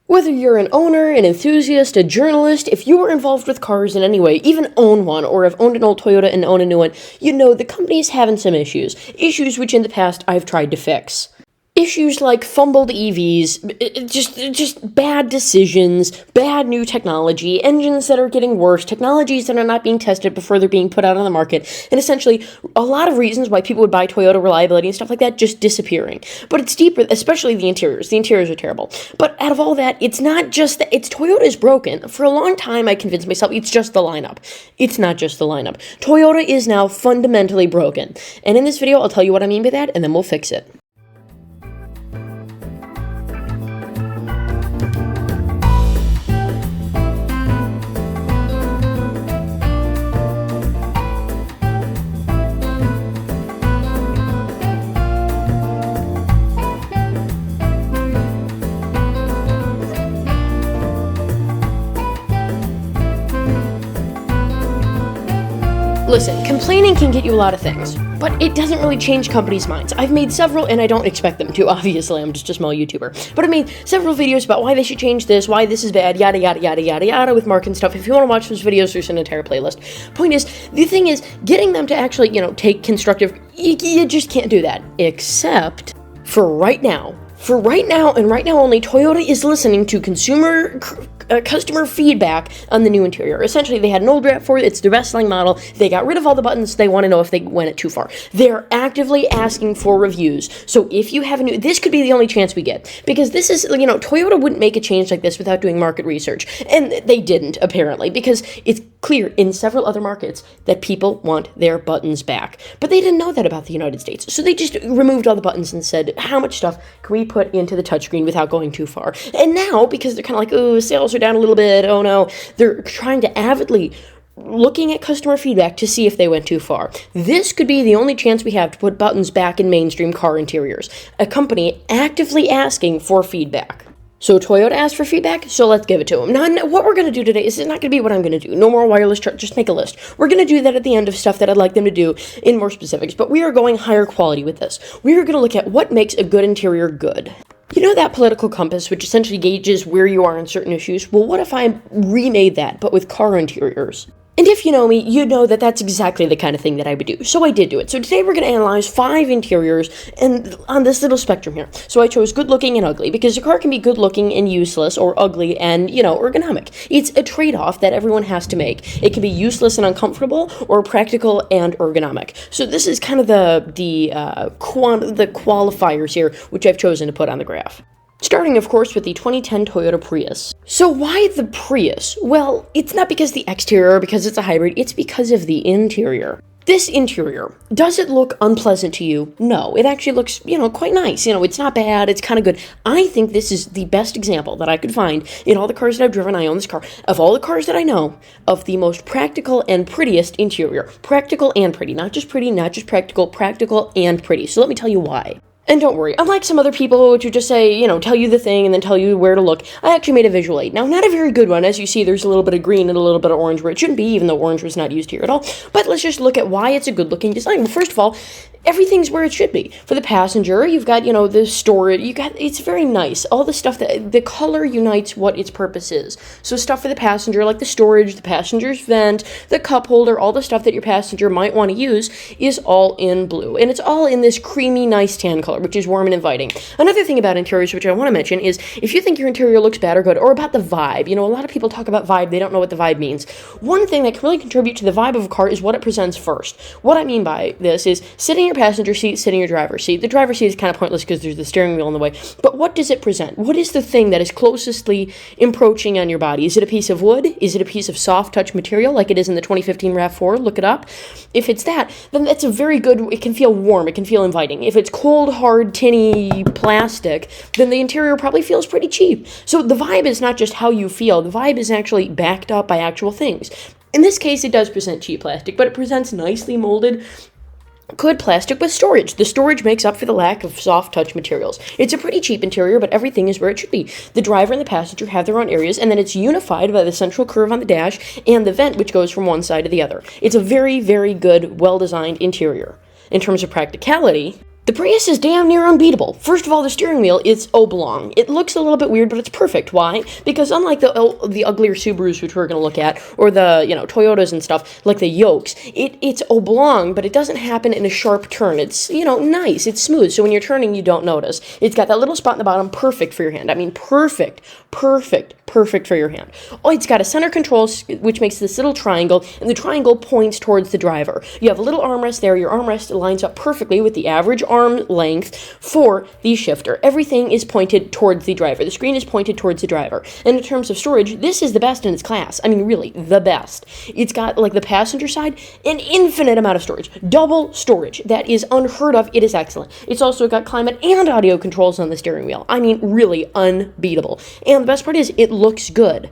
Whether you're an owner, an enthusiast, a journalist, if you are involved with cars in any way, even own one, or have owned an old Toyota and own a new one, you know the company's having some issues. Issues which in the past I've tried to fix. Issues like fumbled EVs, just bad decisions, bad new technology, engines that are getting worse, technologies that are not being tested before they're being put out on the market, and essentially a lot of reasons why people would buy Toyota, reliability and stuff like that just disappearing. But it's deeper, especially the interiors. The interiors are terrible. But out of all that, it's not just that Toyota is broken. For a long time, I convinced myself it's just the lineup. It's not just the lineup. Toyota is now fundamentally broken. And in this video, I'll tell you what I mean by that, and then we'll fix it. Listen, complaining can get you a lot of things, but it doesn't really change companies' minds. I've made several, and I don't expect them to, obviously, I'm just a small YouTuber, but I made several videos about why they should change this, why this is bad, yada yada yada yada yada, with Mark and stuff. If you want to watch those videos, there's an entire playlist. Point is, the thing is, getting them to actually, take constructive, you just can't do that, except for right now. For right now, and right now only, Toyota is listening to customer feedback on the new interior. Essentially, they had an old RAV4, it's the best-selling model, they got rid of all the buttons, they want to know if they went it too far. They're actively asking for reviews, so if you have a new, this could be the only chance we get, because this is, Toyota wouldn't make a change like this without doing market research, and they didn't, apparently, because it's clear in several other markets that people want their buttons back. But they didn't know that about the United States, so they just removed all the buttons and said, how much stuff can we put into the touchscreen without going too far? And now, because they're kind of like, oh, sales are down a little bit, oh no, they're trying to avidly looking at customer feedback to see if they went too far. This could be the only chance we have to put buttons back in mainstream car interiors. A company actively asking for feedback. So Toyota asked for feedback, so let's give it to them. Now, what we're going to do today is not going to be what I'm going to do. No more wireless chart, just make a list. We're going to do that at the end of stuff that I'd like them to do in more specifics, but we are going higher quality with this. We are going to look at what makes a good interior good. You know that political compass, which essentially gauges where you are on certain issues? Well, what if I remade that, but with car interiors? And if you know me, you know that that's exactly the kind of thing that I would do. So I did do it. So today we're going to analyze 5 interiors and on this little spectrum here. So I chose good looking and ugly because a car can be good looking and useless, or ugly and, ergonomic. It's a trade-off that everyone has to make. It can be useless and uncomfortable, or practical and ergonomic. So this is kind of the qualifiers here, which I've chosen to put on the graph. Starting, of course, with the 2010 Toyota Prius. So why the Prius? Well, it's not because the exterior or because it's a hybrid, it's because of the interior. This interior, does it look unpleasant to you? No, it actually looks, quite nice. It's not bad, it's kind of good. I think this is the best example that I could find in all the cars that I've driven. I own this car. Of all the cars that I know, of the most practical and prettiest interior. Practical and pretty, not just pretty, not just practical and pretty. So let me tell you why. And don't worry, unlike some other people which would just say, tell you the thing and then tell you where to look, I actually made a visual aid. Now, not a very good one. As you see, there's a little bit of green and a little bit of orange where it shouldn't be, even though orange was not used here at all. But let's just look at why it's a good-looking design. Well, first of all, everything's where it should be. For the passenger, you've got, the storage, it's very nice. All the stuff that, the color unites what its purpose is. So stuff for the passenger, like the storage, the passenger's vent, the cup holder, all the stuff that your passenger might want to use is all in blue. And it's all in this creamy, nice tan color, which is warm and inviting. Another thing about interiors, which I want to mention, is if you think your interior looks bad or good, or about the vibe, a lot of people talk about vibe, they don't know what the vibe means. One thing that can really contribute to the vibe of a car is what it presents first. What I mean by this is sitting in your passenger seat, sitting in your driver's seat. The driver's seat is kind of pointless because there's the steering wheel in the way, but what does it present? What is the thing that is closestly approaching on your body? Is it a piece of wood? Is it a piece of soft touch material like it is in the 2015 RAV4? Look it up. If it's that, then that's a very good, it can feel warm, it can feel inviting. If it's cold, hard, tinny plastic, then the interior probably feels pretty cheap. So the vibe is not just how you feel, the vibe is actually backed up by actual things. In this case, it does present cheap plastic, but it presents nicely molded, good plastic with storage. The storage makes up for the lack of soft touch materials. It's a pretty cheap interior, but everything is where it should be. The driver and the passenger have their own areas, and then it's unified by the central curve on the dash and the vent, which goes from one side to the other. It's a very, very good, well-designed interior. In terms of practicality, The Prius is damn near unbeatable. First of all, the steering wheel is oblong. It looks a little bit weird, but it's perfect. Why? Because unlike the uglier Subarus, which we're going to look at, or the, Toyotas and stuff, like the yokes, it's oblong, but it doesn't happen in a sharp turn. It's, nice. It's smooth, so when you're turning, you don't notice. It's got that little spot in the bottom, perfect for your hand. I mean, perfect for your hand. Oh, it's got a center control, which makes this little triangle, and the triangle points towards the driver. You have a little armrest there. Your armrest lines up perfectly with the average arm length for the shifter. Everything is pointed towards the driver. The screen is pointed towards the driver. And in terms of storage, this is the best in its class. I mean, really, the best. It's got, like the passenger side, an infinite amount of storage. Double storage. That is unheard of. It is excellent. It's also got climate and audio controls on the steering wheel. I mean, really unbeatable. And the best part is, it looks good.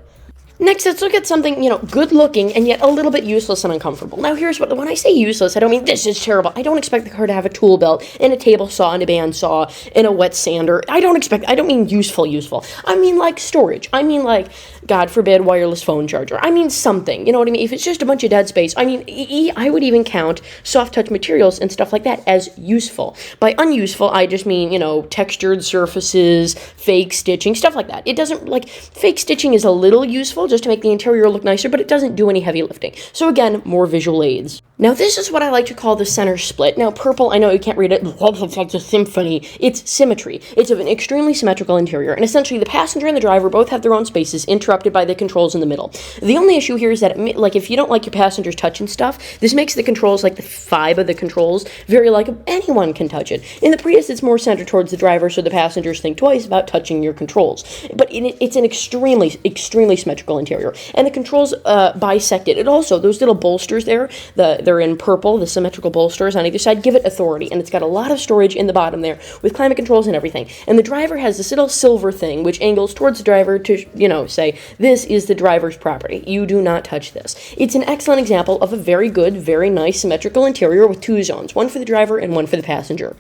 Next, let's look at something, good looking and yet a little bit useless and uncomfortable. Now, here's when I say useless, I don't mean this is terrible. I don't expect the car to have a tool belt and a table saw and a bandsaw and a wet sander. I don't mean useful. I mean like storage. I mean like, God forbid, wireless phone charger. I mean something, you know what I mean? If it's just a bunch of dead space, I mean, I would even count soft touch materials and stuff like that as useful. By unuseful, I just mean, textured surfaces, fake stitching, stuff like that. It doesn't, fake stitching is a little useful, just to make the interior look nicer, but it doesn't do any heavy lifting. So again, more visual aids. Now this is what I like to call the center split. Now purple, I know you can't read it, it's like a symphony. It's symmetry. It's of an extremely symmetrical interior, and essentially the passenger and the driver both have their own spaces interrupted by the controls in the middle. The only issue here is that, if you don't like your passengers touching stuff, this makes the controls, the vibe of the controls, very anyone can touch it. In the Prius, it's more centered towards the driver, so the passengers think twice about touching your controls. But it's an extremely symmetrical interior, and the controls bisected. It also, those little bolsters there, they're in purple, the symmetrical bolsters on either side, give it authority, and it's got a lot of storage in the bottom there with climate controls and everything. And the driver has this little silver thing which angles towards the driver to, say, this is the driver's property. You do not touch this. It's an excellent example of a very good, very nice symmetrical interior with two zones, one for the driver and one for the passenger.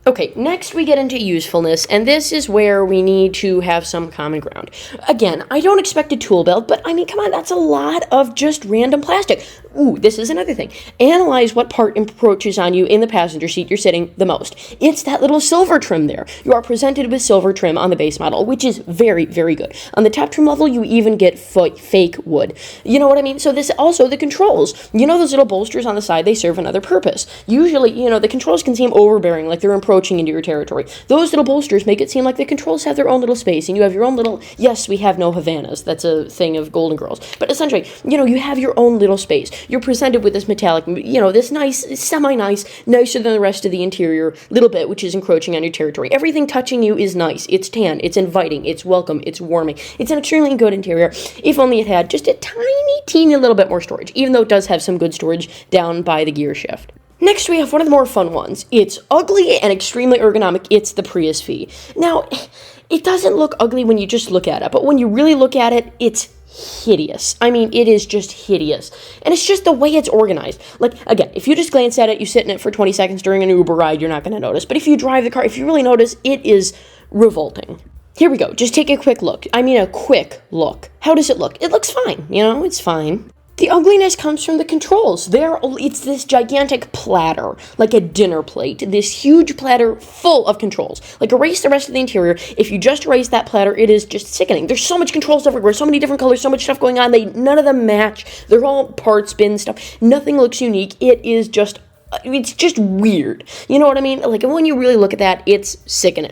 Okay, next we get into usefulness, and this is where we need to have some common ground. Again, I don't expect a tool belt, but I mean, come on, that's a lot of just random plastic. Ooh, this is another thing. Analyze what part encroaches on you in the passenger seat you're sitting the most. It's that little silver trim there. You are presented with silver trim on the base model, which is very, very good. On the top trim level, you even get fake wood. You know what I mean? So this also, the controls. Those little bolsters on the side, they serve another purpose. Usually, the controls can seem overbearing, like they're encroaching into your territory. Those little bolsters make it seem like the controls have their own little space, and you have your own little, yes, we have no Havanas, that's a thing of Golden Girls, but essentially, you have your own little space. You're presented with this metallic, this nice, semi-nice, nicer than the rest of the interior little bit, which is encroaching on your territory. Everything touching you is nice. It's tan, it's inviting, it's welcome, it's warming. It's an extremely good interior, if only it had just a tiny, teeny little bit more storage, even though it does have some good storage down by the gear shift. Next, we have one of the more fun ones. It's ugly and extremely ergonomic. It's the Prius V. Now, it doesn't look ugly when you just look at it, but when you really look at it, it's hideous. I mean, it is just hideous. And it's just the way it's organized. Again, if you just glance at it, you sit in it for 20 seconds during an Uber ride, you're not going to notice. But if you drive the car, if you really notice, it is revolting. Here we go. Just take a quick look. I mean, a quick look. How does it look? It looks fine. It's fine. The ugliness comes from the controls. It's this gigantic platter, like a dinner plate, this huge platter full of controls. Erase the rest of the interior. If you just erase that platter, it is just sickening. There's so much controls everywhere, so many different colors, so much stuff going on. None of them match. They're all parts, bin stuff. Nothing looks unique. It's just weird. You know what I mean? When you really look at that, it's sickening.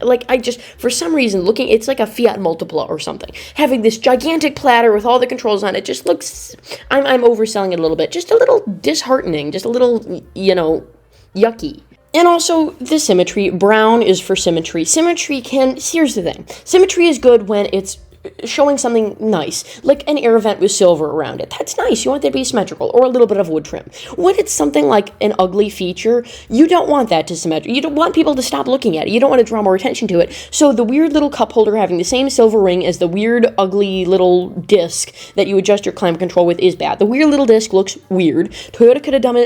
For some reason, it's like a Fiat Multipla or something. Having this gigantic platter with all the controls on it just looks, I'm overselling it a little bit, just a little disheartening, just a little, yucky. And also, the symmetry. Brown is for symmetry. Here's the thing. Symmetry is good when it's showing something nice, like an air vent with silver around it. That's nice. You want that to be symmetrical, or a little bit of wood trim. When it's something like an ugly feature, you don't want that to symmetrical. You don't want people to stop looking at it. You don't want to draw more attention to it. So the weird little cup holder having the same silver ring as the weird, ugly little disc that you adjust your climate control with is bad. The weird little disc looks weird. Toyota could have done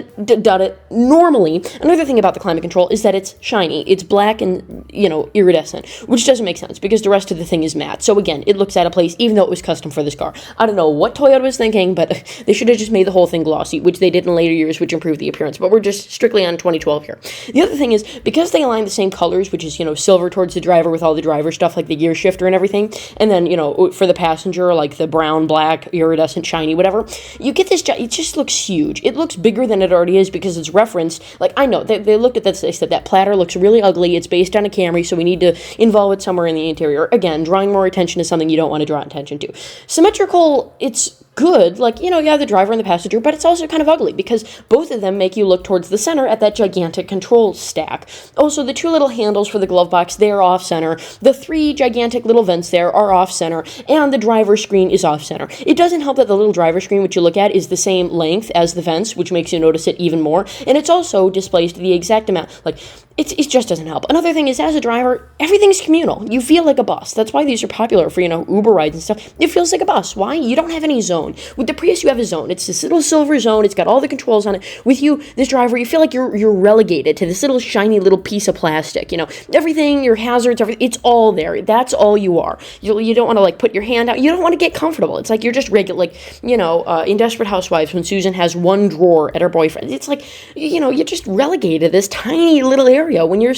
it normally. Another thing about the climate control is that it's shiny. It's black and, iridescent, which doesn't make sense because the rest of the thing is matte. So again, it looks looks out of place, even though it was custom for this car. I don't know what Toyota was thinking, but they should have just made the whole thing glossy, which they did in later years, which improved the appearance. But we're just strictly on 2012 here. The other thing is, because they align the same colors, which is, silver towards the driver with all the driver stuff, like the gear shifter and everything, and then, for the passenger, like the brown, black, iridescent, shiny, whatever, you get this, it just looks huge. It looks bigger than it already is because it's referenced. Like, I know, they looked at this, they said that platter looks really ugly, it's based on a Camry, so we need to involve it somewhere in the interior. Again, drawing more attention to something you don't want to draw attention to. Symmetrical, it's good, like, you have the driver and the passenger, but it's also kind of ugly because both of them make you look towards the center at that gigantic control stack. Also, the two little handles for the glove box, they're off-center. The three gigantic little vents there are off-center, and the driver screen is off-center. It doesn't help that the little driver screen, which you look at, is the same length as the vents, which makes you notice it even more, and it's also displaced the exact amount. Like, it just doesn't help. Another thing is, as a driver, everything's communal. You feel like a bus. That's why these are popular for, Uber rides and stuff. It feels like a bus. Why? You don't have any zone. With the Prius, you have a zone. It's this little silver zone. It's got all the controls on it. With you, this driver, you feel like you're relegated to this little shiny little piece of plastic. Everything, your hazards, everything, it's all there. That's all you are. You don't want to, put your hand out. You don't want to get comfortable. It's like you're just regular, in Desperate Housewives, when Susan has one drawer at her boyfriend. It's like, you're just relegated to this tiny little area when you're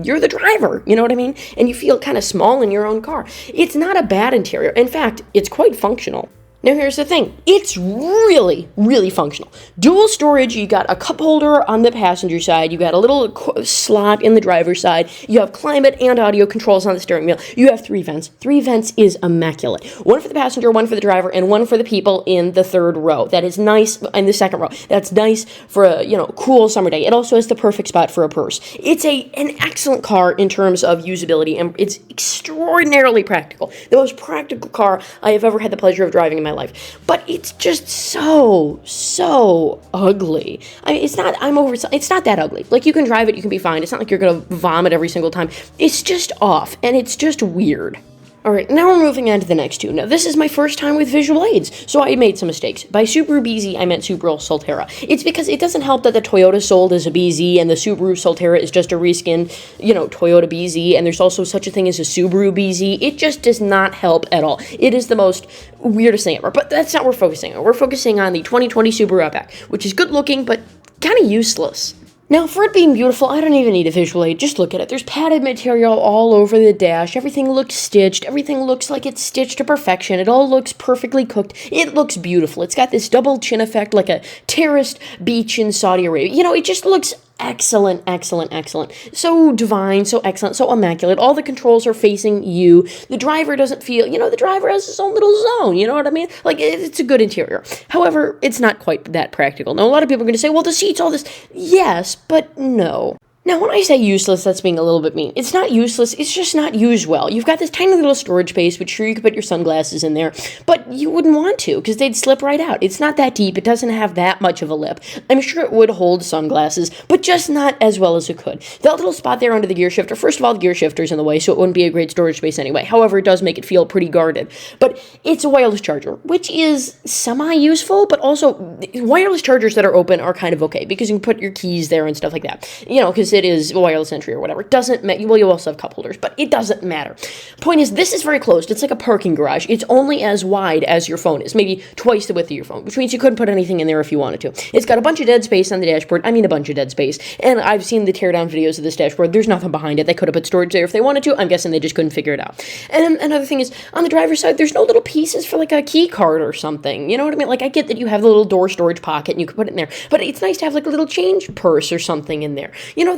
you're the driver, you know what I mean? And you feel kind of small in your own car. It's not a bad interior. In fact, it's quite functional. Now here's the thing, it's really, really functional. Dual storage, you got a cup holder on the passenger side, you got a little slot in the driver's side, you have climate and audio controls on the steering wheel, you have 3 vents. 3 vents is immaculate. One for the passenger, one for the driver, and one for the people in the third row. That is nice, in the second row. That's nice for a, cool summer day. It also has the perfect spot for a purse. It's an excellent car in terms of usability, and it's extraordinarily practical. The most practical car I have ever had the pleasure of driving in my life, but it's just so ugly. I mean, it's not that ugly. Like, you can drive it, you can be fine. It's not like you're gonna vomit every single time. It's just off, and it's just weird. Alright, now we're moving on to the next two. Now, this is my first time with visual aids, so I made some mistakes. By Subaru BZ, I meant Subaru Solterra. It's because it doesn't help that the Toyota sold as a BZ, and the Subaru Solterra is just a reskin, Toyota BZ, and there's also such a thing as a Subaru BZ. It just does not help at all. It is the most weirdest thing ever, but that's not what we're focusing on. We're focusing on the 2020 Subaru Outback, which is good looking, but kind of useless. Now, for it being beautiful, I don't even need a visual aid. Just look at it. There's padded material all over the dash. Everything looks stitched. Everything looks like it's stitched to perfection. It all looks perfectly cooked. It looks beautiful. It's got this double chin effect like a terraced beach in Saudi Arabia. It just looks excellent, excellent, excellent. So divine, so excellent, so immaculate. All the controls are facing you. The driver doesn't feel, the driver has his own little zone, you know what I mean? Like, it's a good interior. However, it's not quite that practical. Now, a lot of people are going to say, well, the seats, all this. Yes, but no. Now, when I say useless, that's being a little bit mean. It's not useless, it's just not used well. You've got this tiny little storage space, which sure you could put your sunglasses in there, but you wouldn't want to, because they'd slip right out. It's not that deep, it doesn't have that much of a lip. I'm sure it would hold sunglasses, but just not as well as it could. That little spot there under the gear shifter, first of all, the gear shifter's in the way, so it wouldn't be a great storage space anyway. However, it does make it feel pretty guarded. But it's a wireless charger, which is semi-useful, but also wireless chargers that are open are kind of okay, because you can put your keys there and stuff like that. Because it is wireless entry or whatever. It doesn't matter. Well, you also have cup holders, but it doesn't matter. Point is, this is very closed. It's like a parking garage. It's only as wide as your phone is, maybe twice the width of your phone, which means you couldn't put anything in there if you wanted to. It's got a bunch of dead space on the dashboard. I mean, a bunch of dead space. And I've seen the teardown videos of this dashboard. There's nothing behind it. They could have put storage there if they wanted to. I'm guessing they just couldn't figure it out. And then another thing is, on the driver's side, there's no little pieces for like a key card or something. You know what I mean? Like, I get that you have the little door storage pocket and you can put it in there, but it's nice to have like a little change purse or something in there.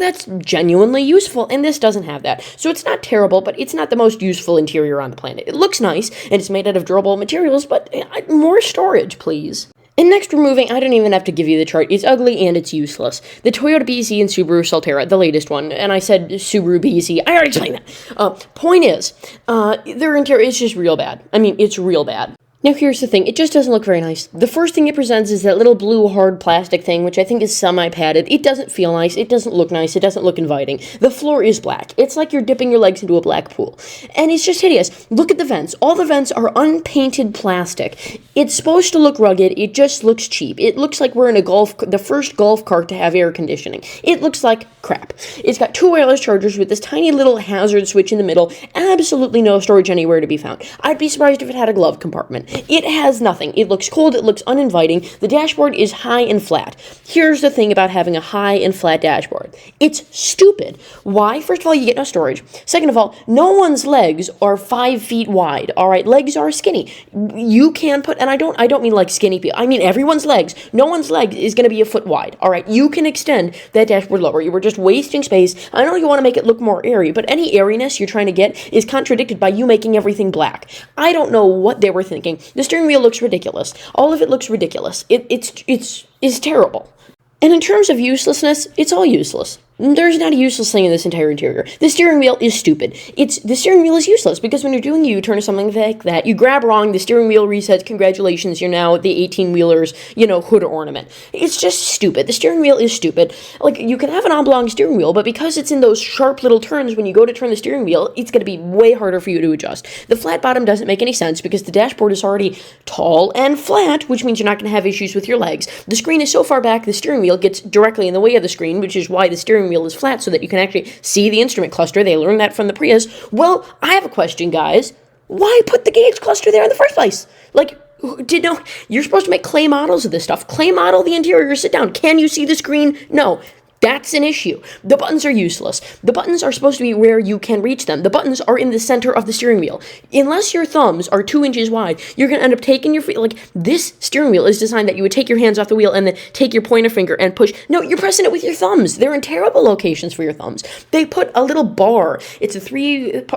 That's genuinely useful, and this doesn't have that. So it's not terrible, but it's not the most useful interior on the planet. It looks nice, and it's made out of durable materials, but more storage, please. And next we're moving, I don't even have to give you the chart, it's ugly and it's useless. The Toyota BZ and Subaru Solterra, the latest one, and I said Subaru BZ, I already explained that. Point is, their interior is just real bad. I mean, it's real bad. Now here's the thing, it just doesn't look very nice. The first thing it presents is that little blue hard plastic thing, which I think is semi-padded. It doesn't feel nice, it doesn't look nice, it doesn't look inviting. The floor is black. It's like you're dipping your legs into a black pool. And it's just hideous. Look at the vents. All the vents are unpainted plastic. It's supposed to look rugged, it just looks cheap. It looks like we're in the first golf cart to have air conditioning. It looks like crap. It's got two wireless chargers with this tiny little hazard switch in the middle, absolutely no storage anywhere to be found. I'd be surprised if it had a glove compartment. It has nothing. It looks cold, it looks uninviting. The dashboard is high and flat. Here's the thing about having a high and flat dashboard. It's stupid. Why? First of all, you get no storage. Second of all, no one's legs are 5 feet wide. All right, legs are skinny. You can put, and I don't mean like skinny people. I mean everyone's legs. No one's leg is going to be a foot wide. All right, you can extend that dashboard lower. You were just wasting space. I know you want to make it look more airy, but any airiness you're trying to get is contradicted by you making everything black. I don't know what they were thinking. The steering wheel looks ridiculous. All of it looks ridiculous. It's terrible. And in terms of uselessness, it's all useless. There's not a useless thing in this entire interior. The steering wheel is stupid. The steering wheel is useless because when you're doing a U-turn or something like that, you grab wrong, the steering wheel resets, congratulations, you're now the 18-wheeler's, hood ornament. It's just stupid. The steering wheel is stupid. Like, you can have an oblong steering wheel, but because it's in those sharp little turns when you go to turn the steering wheel, it's going to be way harder for you to adjust. The flat bottom doesn't make any sense because the dashboard is already tall and flat, which means you're not going to have issues with your legs. The screen is so far back, the steering wheel gets directly in the way of the screen, which is why the steering wheel is flat so that you can actually see the instrument cluster. They learned that from the Prius. Well, I have a question, guys. Why put the gauge cluster there in the first place? Like, you're supposed to make clay models of this stuff. Clay model the interior, sit down. Can you see the screen? No. That's an issue. The buttons are useless. The buttons are supposed to be where you can reach them. The buttons are in the center of the steering wheel. Unless your thumbs are 2 inches wide, you're going to end up taking your feet. Like, this steering wheel is designed that you would take your hands off the wheel and then take your pointer finger and push. No, you're pressing it with your thumbs. They're in terrible locations for your thumbs. They put a little bar. It's a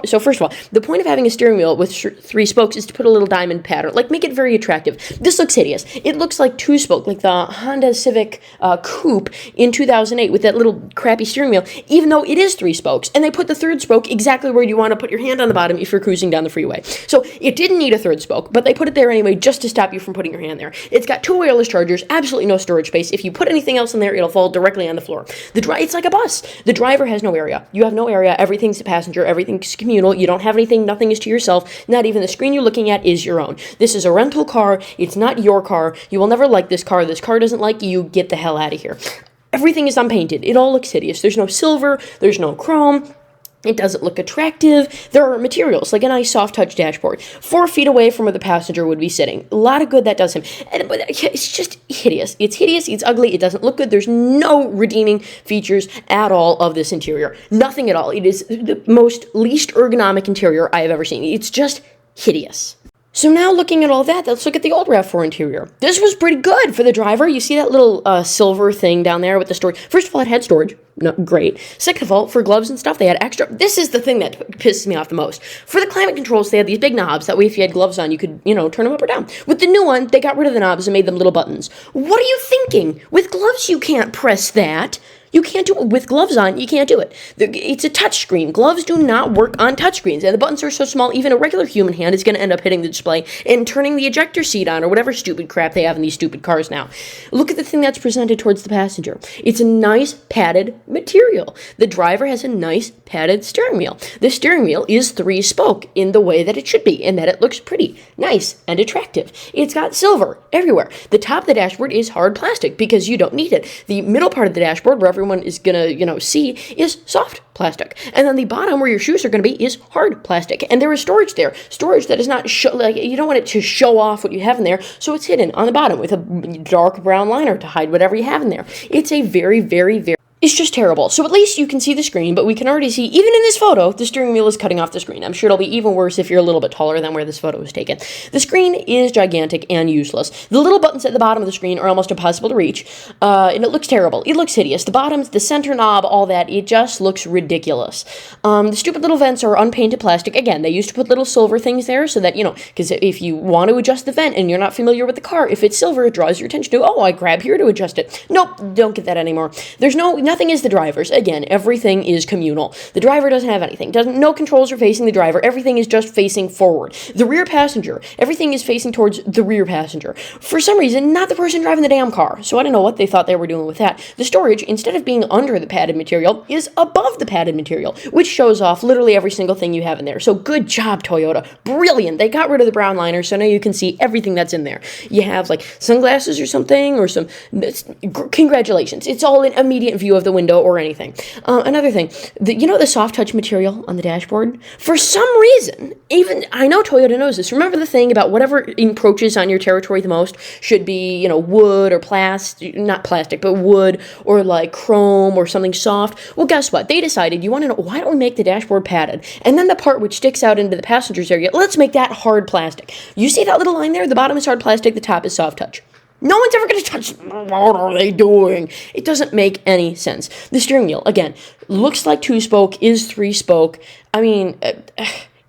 so first of all, the point of having a steering wheel with 3 spokes is to put a little diamond pattern. Like, make it very attractive. This looks hideous. It looks like 2-spoke, like the Honda Civic Coupe in 2008 with that little crappy steering wheel, even though it is 3 spokes, and they put the 3rd spoke exactly where you want to put your hand on the bottom if you're cruising down the freeway. So it didn't need a 3rd spoke, but they put it there anyway just to stop you from putting your hand there. It's got 2 wireless chargers, absolutely no storage space. If you put anything else in there, it'll fall directly on the floor. It's like a bus. The driver has no area. You have no area. Everything's a passenger. Everything's communal. You don't have anything. Nothing is to yourself. Not even the screen you're looking at is your own. This is a rental car. It's not your car. You will never like this car. This car doesn't like you. Get the hell out of here. Everything is unpainted. It all looks hideous. There's no silver. There's no chrome. It doesn't look attractive. There are materials, like a nice soft touch dashboard, 4 feet away from where the passenger would be sitting. A lot of good that does him. But it's just hideous. It's hideous. It's ugly. It doesn't look good. There's no redeeming features at all of this interior. Nothing at all. It is the most least ergonomic interior I have ever seen. It's just hideous. So now looking at all that, let's look at the old RAV4 interior. This was pretty good for the driver. You see that little silver thing down there with the storage. First of all, it had storage. No, great. Second of all, for gloves and stuff, they had extra. This is the thing that pisses me off the most. For the climate controls, they had these big knobs. That way, if you had gloves on, you could, turn them up or down. With the new one, they got rid of the knobs and made them little buttons. What are you thinking? With gloves, you can't press that. You can't do it with gloves on. You can't do it. It's a touch screen. Gloves do not work on touch screens, and the buttons are so small, even a regular human hand is going to end up hitting the display and turning the ejector seat on, or whatever stupid crap they have in these stupid cars now. Look at the thing that's presented towards the passenger. It's a nice padded material. The driver has a nice padded steering wheel. The steering wheel is 3-spoke in the way that it should be, and that it looks pretty, nice, and attractive. It's got silver everywhere. The top of the dashboard is hard plastic because you don't need it. The middle part of the dashboard, where everyone is gonna, see, is soft plastic. And then the bottom where your shoes are gonna be is hard plastic. And there is storage there. Storage that is not, you don't want it to show off what you have in there, so it's hidden on the bottom with a dark brown liner to hide whatever you have in there. It's a very, very, very... It's just terrible. So at least you can see the screen, but we can already see, even in this photo, the steering wheel is cutting off the screen. I'm sure it'll be even worse if you're a little bit taller than where this photo was taken. The screen is gigantic and useless. The little buttons at the bottom of the screen are almost impossible to reach, and it looks terrible. It looks hideous. The bottoms, the center knob, all that, it just looks ridiculous. The stupid little vents are unpainted plastic. Again, they used to put little silver things there so that, because if you want to adjust the vent and you're not familiar with the car, if it's silver, it draws your attention to, oh, I grab here to adjust it. Nope, don't get that anymore. There's no Nothing is the driver's. Again, everything is communal. The driver doesn't have anything. No controls are facing the driver. Everything is just facing forward. The rear passenger, everything is facing towards the rear passenger. For some reason, not the person driving the damn car. So I don't know what they thought they were doing with that. The storage, instead of being under the padded material, is above the padded material, which shows off literally every single thing you have in there. So good job, Toyota. Brilliant. They got rid of the brown liner, so now you can see everything that's in there. You have like sunglasses or something, or some, congratulations. It's all in immediate view of the window or anything. Another thing, the soft touch material on the dashboard? For some reason, even, I know Toyota knows this. Remember the thing about whatever encroaches on your territory the most should be, wood or not plastic, but wood or like chrome or something soft. Well, guess what? They decided, you want to know, why don't we make the dashboard padded? And then the part which sticks out into the passenger's area, let's make that hard plastic. You see that little line there? The bottom is hard plastic, the top is soft touch. No one's ever going to touch. What are they doing? It doesn't make any sense. The steering wheel, again, looks like 2-spoke, is 3-spoke. I mean,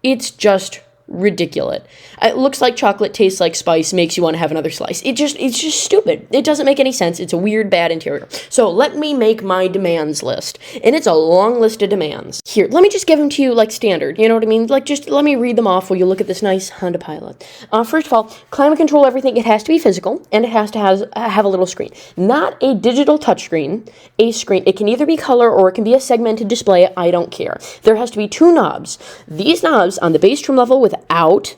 it's just ridiculous. It looks like chocolate, tastes like spice, makes you want to have another slice. It's just stupid. It doesn't make any sense. It's a weird, bad interior. So let me make my demands list. And it's a long list of demands. Here, let me just give them to you like standard. You know what I mean? Like, just let me read them off while you look at this nice Honda Pilot. First of all, climate control, everything. It has to be physical, and it has to have a little screen. Not a digital touchscreen, a screen. It can either be color or it can be a segmented display. I don't care. There has to be 2 knobs. These knobs on the base trim level without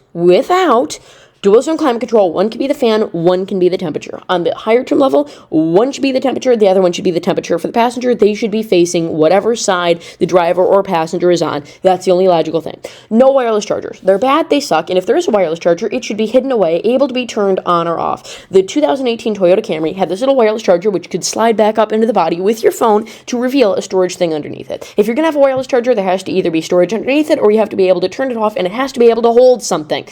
dual zone climate control, one can be the fan, one can be the temperature. On the higher trim level, one should be the temperature, the other one should be the temperature for the passenger. They should be facing whatever side the driver or passenger is on. That's the only logical thing. No wireless chargers. They're bad, they suck, and if there is a wireless charger, it should be hidden away, able to be turned on or off. The 2018 Toyota Camry had this little wireless charger which could slide back up into the body with your phone to reveal a storage thing underneath it. If you're going to have a wireless charger, there has to either be storage underneath it, or you have to be able to turn it off, and it has to be able to hold something.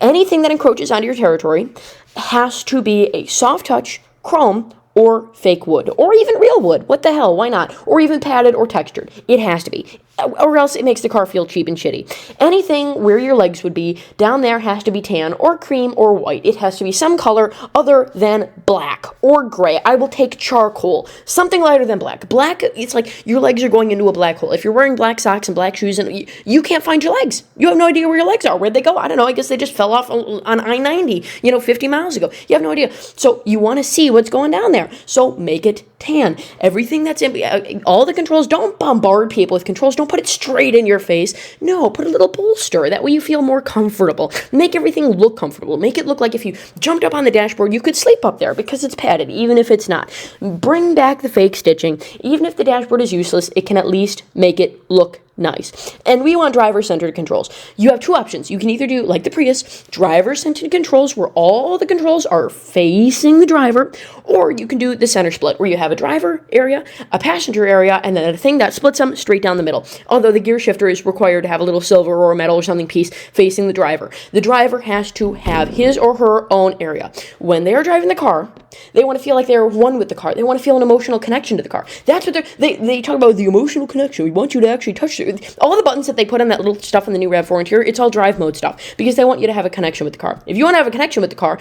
Anything that encroaches onto your territory has to be a soft touch, chrome, or fake wood, or even real wood. What the hell? Why not? Or even padded or textured. It has to be. Or else it makes the car feel cheap and shitty. Anything where your legs would be down there has to be tan or cream or white. It has to be some color other than black or gray. I will take charcoal. Something lighter than black. Black, it's like your legs are going into a black hole. If you're wearing black socks and black shoes, and you can't find your legs. You have no idea where your legs are. Where'd they go? I don't know. I guess they just fell off on I-90, 50 miles ago. You have no idea. So you want to see what's going down there. So make it tan. Everything that's in, all the controls, don't bombard people with controls. Don't put it straight in your face. No, put a little bolster. That way you feel more comfortable. Make everything look comfortable. Make it look like if you jumped up on the dashboard, you could sleep up there because it's padded, even if it's not. Bring back the fake stitching. Even if the dashboard is useless, it can at least make it look nice. And we want driver-centered controls. You have 2 options. You can either do, like the Prius, driver-centered controls where all the controls are facing the driver, or you can do the center split where you have a driver area, a passenger area, and then a thing that splits them straight down the middle. Although the gear shifter is required to have a little silver or a metal or something piece facing the driver. The driver has to have his or her own area. When they are driving the car, they want to feel like they're one with the car. They want to feel an emotional connection to the car. That's what they talk about, the emotional connection. We want you to actually touch it. All the buttons that they put on that little stuff in the new RAV4 interior, it's all drive mode stuff because they want you to have a connection with the car. If you want to have a connection with the car,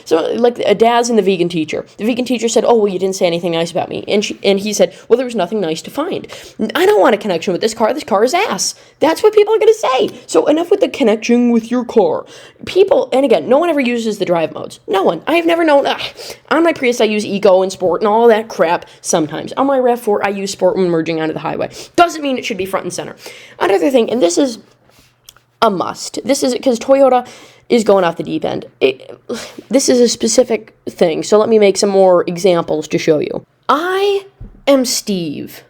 so like Daz and the vegan teacher. The vegan teacher said, "Oh, well, you didn't say anything nice about me," and he said, "Well, there was nothing nice to find. I don't want a connection with this car. This car is ass." That's what people are going to say. So enough with the connection with your car. People, and again, no one ever uses the drive modes. No one. I have never known. On my Prius, I use Eco and Sport and all that crap sometimes. On my RAV4, I use Sport when merging onto the highway. Doesn't mean it should be front and center. Another thing, and this is a must. This is because Toyota is going off the deep end. This is a specific thing, so let me make some more examples to show you. I am Steve.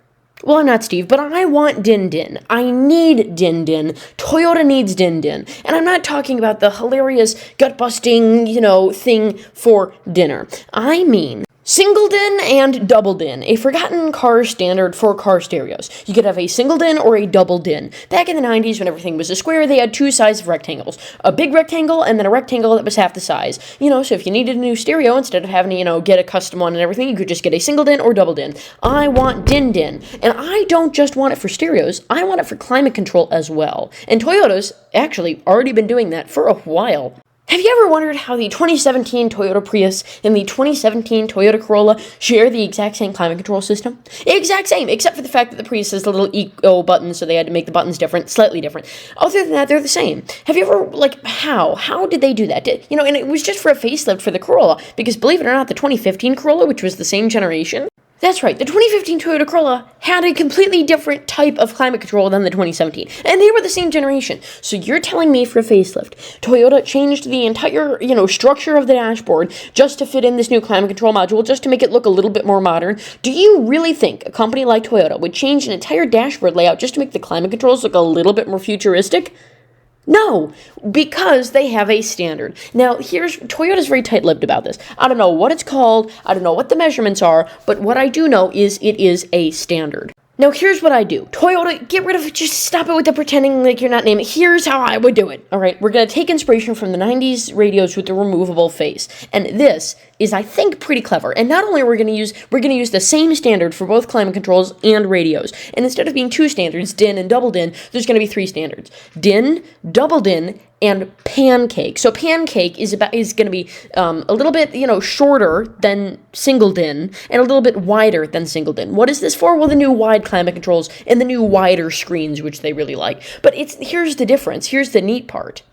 Well, I'm not Steve, but I want Din Din. I need Din Din. Toyota needs Din Din. And I'm not talking about the hilarious, gut-busting, thing for dinner. I mean single din and double din, a forgotten car standard for car stereos. You could have a single din or a double din. Back in the 90s, when everything was a square, they had 2 sides of rectangles. A big rectangle and then a rectangle that was half the size. So if you needed a new stereo, instead of having to, get a custom one and everything, you could just get a single din or double din. I want din din. And I don't just want it for stereos, I want it for climate control as well. And Toyota's actually already been doing that for a while. Have you ever wondered how the 2017 Toyota Prius and the 2017 Toyota Corolla share the exact same climate control system? Exact same, except for the fact that the Prius has the little eco buttons, so they had to make the buttons different, slightly different. Other than that, they're the same. Have you ever, how did they do that? And it was just for a facelift for the Corolla, because believe it or not, the 2015 Corolla, which was the same generation, that's right, the 2015 Toyota Corolla had a completely different type of climate control than the 2017, and they were the same generation. So you're telling me for a facelift, Toyota changed the entire, structure of the dashboard just to fit in this new climate control module, just to make it look a little bit more modern? Do you really think a company like Toyota would change an entire dashboard layout just to make the climate controls look a little bit more futuristic? No, because they have a standard. Now, Toyota's very tight-lipped about this. I don't know what it's called, I don't know what the measurements are, but what I do know is it is a standard. Now, here's what I do. Toyota, get rid of it. Just stop it with the pretending like you're not naming. Here's how I would do it. All right, we're going to take inspiration from the 90s radios with the removable face. And this is, I think, pretty clever. And not only are we're going to use the same standard for both climate controls and radios. And instead of being two standards, DIN and double DIN, there's going to be three standards. DIN, double DIN, and pancake. So pancake is going to be a little bit, shorter than single DIN and a little bit wider than single DIN. What is this for? Well, the new wide climate controls and the new wider screens, which they really like. But here's the difference. Here's the neat part.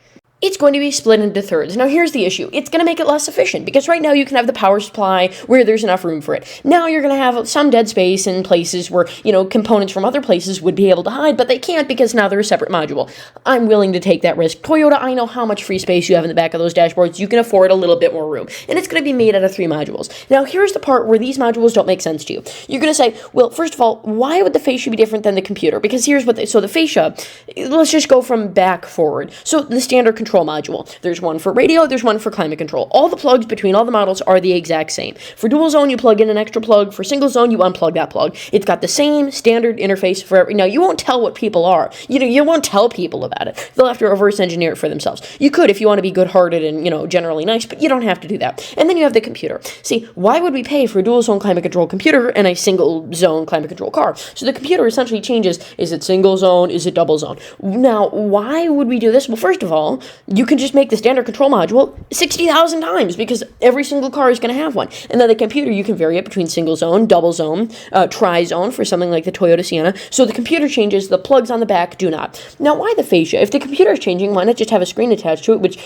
It's going to be split into thirds. Now, here's the issue. It's going to make it less efficient, because right now you can have the power supply where there's enough room for it. Now you're going to have some dead space in places where, components from other places would be able to hide, but they can't because now they're a separate module. I'm willing to take that risk. Toyota, I know how much free space you have in the back of those dashboards. You can afford a little bit more room, and it's going to be made out of 3 modules. Now, here's the part where these modules don't make sense to you. You're going to say, well, first of all, why would the fascia be different than the computer? Because here's so the fascia, let's just go from back forward. So the standard control module. There's one for radio, there's one for climate control. All the plugs between all the models are the exact same. For dual zone, you plug in an extra plug. For single zone, you unplug that plug. It's got the same standard interface for every. Now, you won't tell what people are. You won't tell people about it. They'll have to reverse engineer it for themselves. You could if you want to be good-hearted and, generally nice, but you don't have to do that. And then you have the computer. See, why would we pay for a dual zone climate control computer and a single zone climate control car? So the computer essentially changes, is it single zone, is it double zone? Now, why would we do this? Well, first of all, you can just make the standard control module 60,000 times, because every single car is going to have one. And then the computer, you can vary it between single zone, double zone, tri-zone for something like the Toyota Sienna. So the computer changes, the plugs on the back do not. Now, why the fascia? If the computer is changing, why not just have a screen attached to it? Which,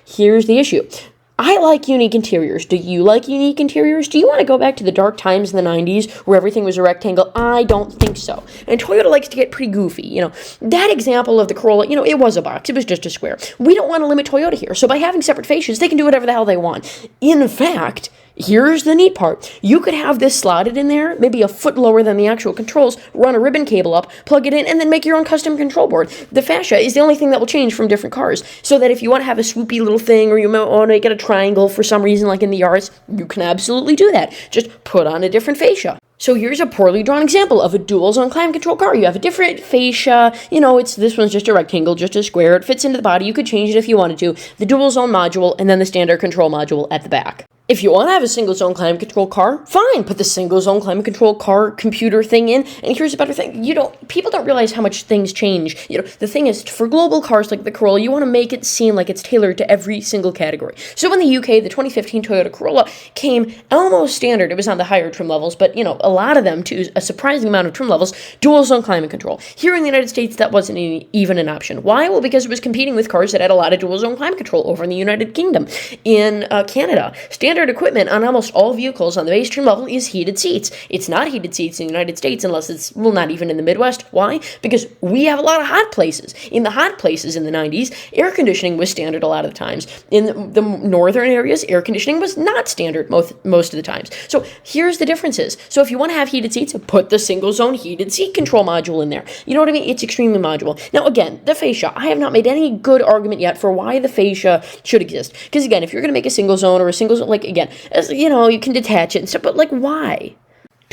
here's the issue. I like unique interiors. Do you like unique interiors? Do you want to go back to the dark times in the 90s where everything was a rectangle? I don't think so. And Toyota likes to get pretty goofy. That example of the Corolla, it was a box. It was just a square. We don't want to limit Toyota here. So by having separate fascias, they can do whatever the hell they want. In fact, here's the neat part. You could have this slotted in there, maybe a foot lower than the actual controls, run a ribbon cable up, plug it in, and then make your own custom control board. The fascia is the only thing that will change from different cars, so that if you want to have a swoopy little thing, or you want to make it a triangle for some reason, like in the Yaris, you can absolutely do that. Just put on a different fascia. So here's a poorly drawn example of a dual zone climate control car. You have a different fascia, this one's just a rectangle, just a square. It fits into the body. You could change it if you wanted to. The dual zone module, and then the standard control module at the back. If you want to have a single zone climate control car, fine, put the single zone climate control car computer thing in. And here's a better thing. People don't realize how much things change. The thing is, for global cars like the Corolla, you want to make it seem like it's tailored to every single category. So in the UK, the 2015 Toyota Corolla came almost standard. It was on the higher trim levels, but a lot of them, to a surprising amount of trim levels, dual zone climate control. Here in the United States, that wasn't even an option. Why? Well, because it was competing with cars that had a lot of dual zone climate control over in the United Kingdom. In Canada, standard equipment on almost all vehicles on the base trim level is heated seats. It's not heated seats in the United States unless it's, not even in the Midwest. Why? Because we have a lot of hot places. In the hot places in the 90s, air conditioning was standard a lot of the times. In the northern areas, air conditioning was not standard most of the times. So here's the differences. So if you want to have heated seats, put the single zone heated seat control module in there. You know what I mean? It's extremely modular. Now again, the fascia. I have not made any good argument yet for why the fascia should exist. Because again, if you're going to make a single zone or a single zone, you can detach it and stuff, but why?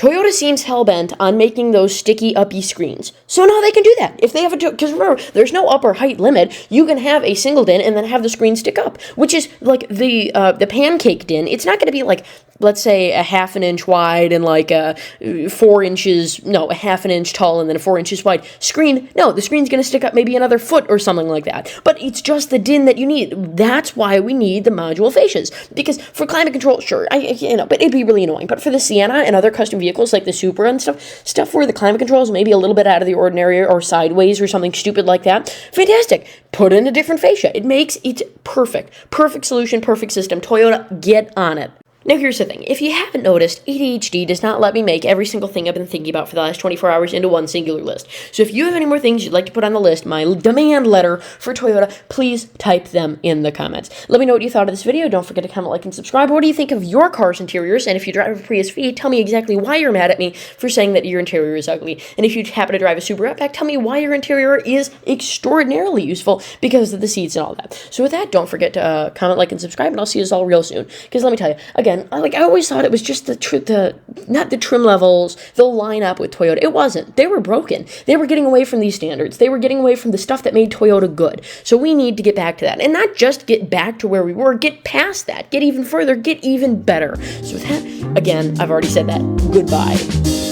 Toyota seems hell-bent on making those sticky, uppy screens. So now they can do that. If they have because remember, there's no upper height limit. You can have a single din and then have the screen stick up, which is like the pancake din. It's not going to be like, let's say, a half an inch wide and like a 4 inches, no, a half an inch tall and then a 4 inches wide screen. No, the screen's going to stick up maybe another foot or something like that. But it's just the din that you need. That's why we need the module fascias. Because for climate control, sure, but it'd be really annoying. But for the Sienna and other custom vehicles like the Supra and stuff where the climate control is maybe a little bit out of the ordinary or sideways or something stupid like that, fantastic. Put in a different fascia. It makes it perfect. Perfect solution, perfect system. Toyota, get on it. Now here's the thing, if you haven't noticed, ADHD does not let me make every single thing I've been thinking about for the last 24 hours into one singular list. So if you have any more things you'd like to put on the list, my demand letter for Toyota, please type them in the comments. Let me know what you thought of this video. Don't forget to comment, like, and subscribe. What do you think of your car's interiors? And if you drive a Prius V, tell me exactly why you're mad at me for saying that your interior is ugly. And if you happen to drive a Subaru Outback, tell me why your interior is extraordinarily useful because of the seats and all that. So with that, don't forget to comment, like, and subscribe, and I'll see you all real soon. Because let me tell you, again, I always thought it was just not the trim levels, the lineup with Toyota. It wasn't. They were broken. They were getting away from these standards. They were getting away from the stuff that made Toyota good. So we need to get back to that. And not just get back to where we were, get past that. Get even further, get even better. So with that, again, I've already said that. Goodbye.